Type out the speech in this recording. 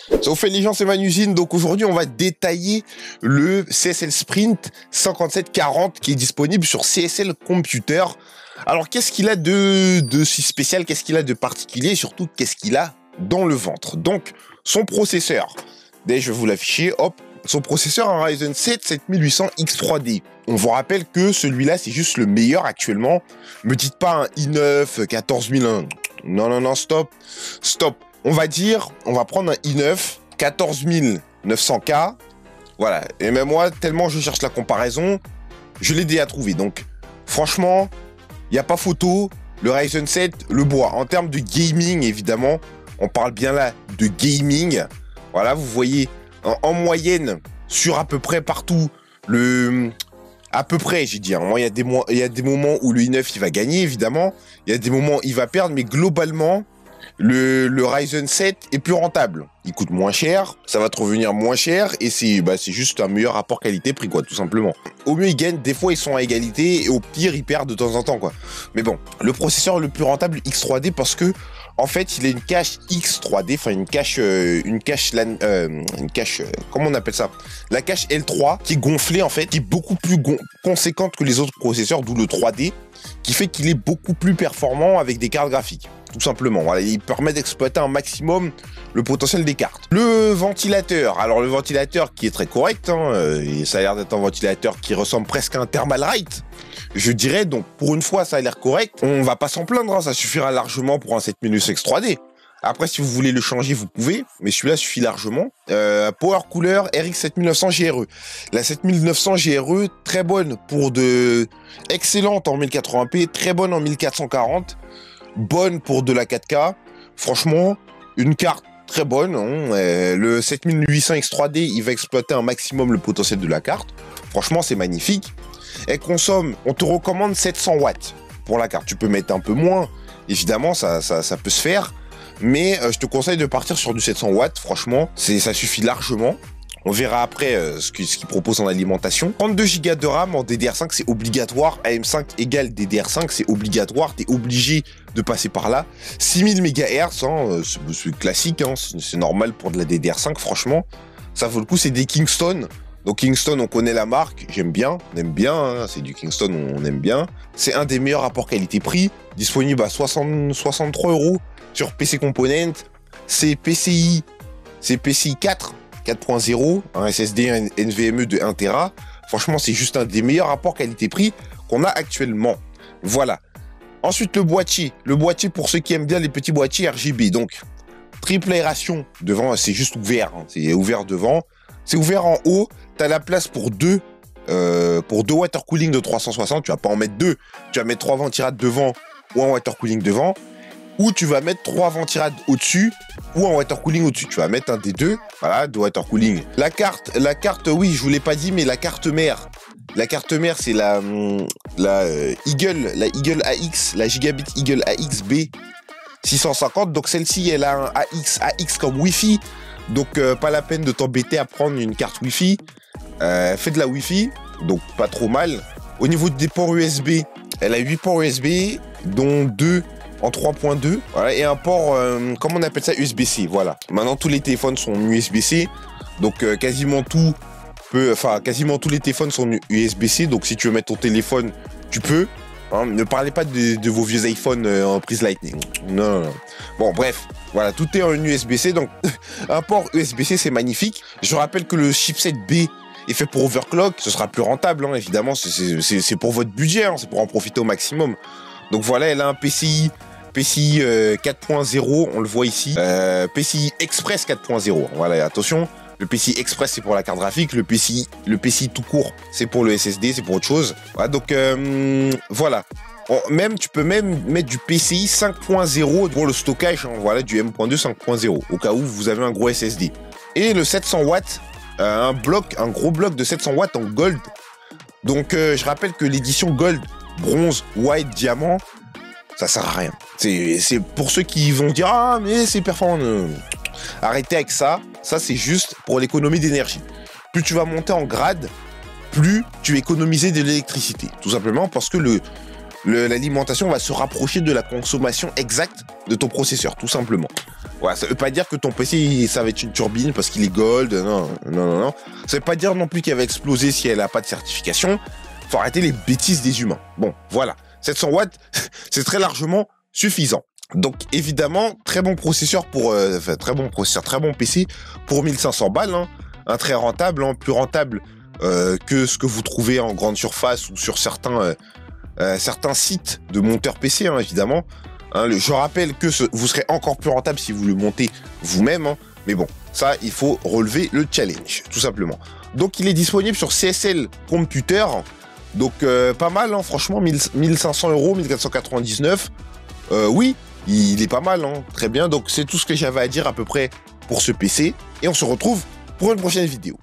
Ça vous fait les gens, c'est Manusine. Donc aujourd'hui, on va détailler le CSL Sprint 5740 qui est disponible sur CSL Computer. Alors qu'est-ce qu'il a de si spécial, qu'est-ce qu'il a de particulier et surtout qu'est-ce qu'il a dans le ventre. Donc son processeur, d'ailleurs je vais vous l'afficher, hop, son processeur un Ryzen 7 7800 X3D. On vous rappelle que celui-là c'est juste le meilleur actuellement. Me dites pas un i9 14001. Non, stop. On va prendre un i9 14900K. Voilà. Et même moi, tellement je cherche la comparaison, je l'ai déjà trouvé. Donc, franchement, il n'y a pas photo. Le Ryzen 7, le bois. En termes de gaming, évidemment, on parle bien là de gaming. Voilà, vous voyez, en moyenne, sur à peu près partout, à peu près, j'ai dit. Hein. Il y a des moments où le i9, il va gagner, évidemment. Il y a des moments où il va perdre, mais globalement, le Ryzen 7 est plus rentable. Il coûte moins cher, ça va te revenir moins cher, et c'est juste un meilleur rapport qualité-prix, quoi, tout simplement. Au mieux, ils gagnent, des fois, ils sont à égalité, et au pire, ils perdent de temps en temps, quoi. Mais bon, le processeur le plus rentable, X3D, parce que, en fait, il a une cache X3D, enfin, comment on appelle ça? La cache L3, qui est gonflée, en fait, qui est beaucoup plus conséquente que les autres processeurs, d'où le 3D, qui fait qu'il est beaucoup plus performant avec des cartes graphiques. Tout simplement, voilà, il permet d'exploiter un maximum le potentiel des cartes. Le ventilateur, alors le ventilateur qui est très correct, hein, et ça a l'air d'être un ventilateur qui ressemble presque à un Thermalright, je dirais, donc pour une fois ça a l'air correct, on va pas s'en plaindre, hein, ça suffira largement pour un 7000 X 3D. Après, si vous voulez le changer, vous pouvez, mais celui-là suffit largement. Power Cooler RX 7900 GRE. La 7900 GRE, très bonne pour excellente en 1080p, très bonne en 1440, bonne pour de la 4K. Franchement, une carte très bonne. Hein. Le 7800 X3D, il va exploiter un maximum le potentiel de la carte. Franchement, c'est magnifique. Elle consomme, on te recommande 700 watts pour la carte. Tu peux mettre un peu moins, évidemment, ça peut se faire. Mais je te conseille de partir sur du 700 watts, franchement, ça suffit largement. On verra après ce qu'il propose en alimentation. 32 Go de RAM en DDR5, c'est obligatoire. AM5 égale DDR5, c'est obligatoire. T'es obligé de passer par là. 6000 MHz, hein, c'est classique, hein, c'est normal pour de la DDR5, franchement. Ça vaut le coup, c'est des Kingston. Donc Kingston, on connaît la marque, j'aime bien, on aime bien, hein, c'est du Kingston, on aime bien. C'est un des meilleurs rapports qualité-prix, disponible à 63 € sur PC Component. C'est PCI 4.0, un SSD un NVMe de 1 Tera. Franchement, c'est juste un des meilleurs rapports qualité-prix qu'on a actuellement. Voilà. Ensuite, le boîtier. Le boîtier, pour ceux qui aiment bien les petits boîtiers RGB. Donc, triple aération. Devant, c'est juste ouvert. Hein. C'est ouvert devant. C'est ouvert en haut. Tu as la place pour deux water cooling de 360. Tu vas pas en mettre deux. Tu vas mettre 3 ventirades devant ou un water cooling devant. Ou tu vas mettre 3 ventirades au-dessus ou un water cooling au-dessus. Tu vas mettre un des deux. Voilà, de water cooling. La carte, oui, je vous l'ai pas dit, mais la carte mère. La carte mère, c'est la Eagle AX, la Gigabit Eagle AX B650. Donc celle-ci, elle a un AX comme Wi-Fi. Donc pas la peine de t'embêter à prendre une carte Wi-Fi. Fais de la Wi-Fi, donc pas trop mal. Au niveau des ports USB, elle a 8 ports USB, dont 2 en 3.2, voilà, et un port, comment on appelle ça, USB-C, voilà. Maintenant, tous les téléphones sont USB-C, donc quasiment tous les téléphones sont USB-C, donc si tu veux mettre ton téléphone, tu peux. Hein, ne parlez pas de vos vieux iPhones en prise Lightning. Non. Bon, bref, voilà, tout est en USB-C, donc un port USB-C, c'est magnifique. Je rappelle que le chipset B est fait pour overclock, ce sera plus rentable, hein, évidemment, c'est pour votre budget, hein, c'est pour en profiter au maximum. Donc voilà, elle a un PCI 4.0, on le voit ici. PCI Express 4.0. Voilà, attention. Le PCI Express, c'est pour la carte graphique. Le PCI tout court, c'est pour le SSD, c'est pour autre chose. Voilà, donc voilà. Tu peux même mettre du PCI 5.0 pour le stockage. Hein, voilà, du M.2 5.0 au cas où vous avez un gros SSD. Et le 700 watts, un gros bloc de 700 watts en gold. Donc je rappelle que l'édition gold, bronze, white, diamant, ça sert à rien. C'est pour ceux qui vont dire ah mais c'est performant. Arrêtez avec ça. Ça c'est juste pour l'économie d'énergie. Plus tu vas monter en grade, plus tu économiser de l'électricité. Tout simplement parce que l'alimentation va se rapprocher de la consommation exacte de ton processeur, tout simplement. Voilà, ça veut pas dire que ton PC, ça va être une turbine parce qu'il est gold, non. Ça veut pas dire non plus qu'elle va exploser si elle a pas de certification. Faut arrêter les bêtises des humains. Bon, voilà. 700 watts, c'est très largement suffisant. Donc, évidemment, très bon processeur très bon PC pour 1500 balles, hein. Un très rentable, hein, plus rentable que ce que vous trouvez en grande surface ou sur certains sites de monteurs PC, hein, évidemment. Hein, je rappelle que vous serez encore plus rentable si vous le montez vous-même, hein, mais bon, ça, il faut relever le challenge, tout simplement. Donc, il est disponible sur CSL Computer, donc pas mal, hein, franchement, 1500 €, 1499. Oui, il est pas mal, hein, très bien. Donc, c'est tout ce que j'avais à dire à peu près pour ce PC, et on se retrouve pour une prochaine vidéo.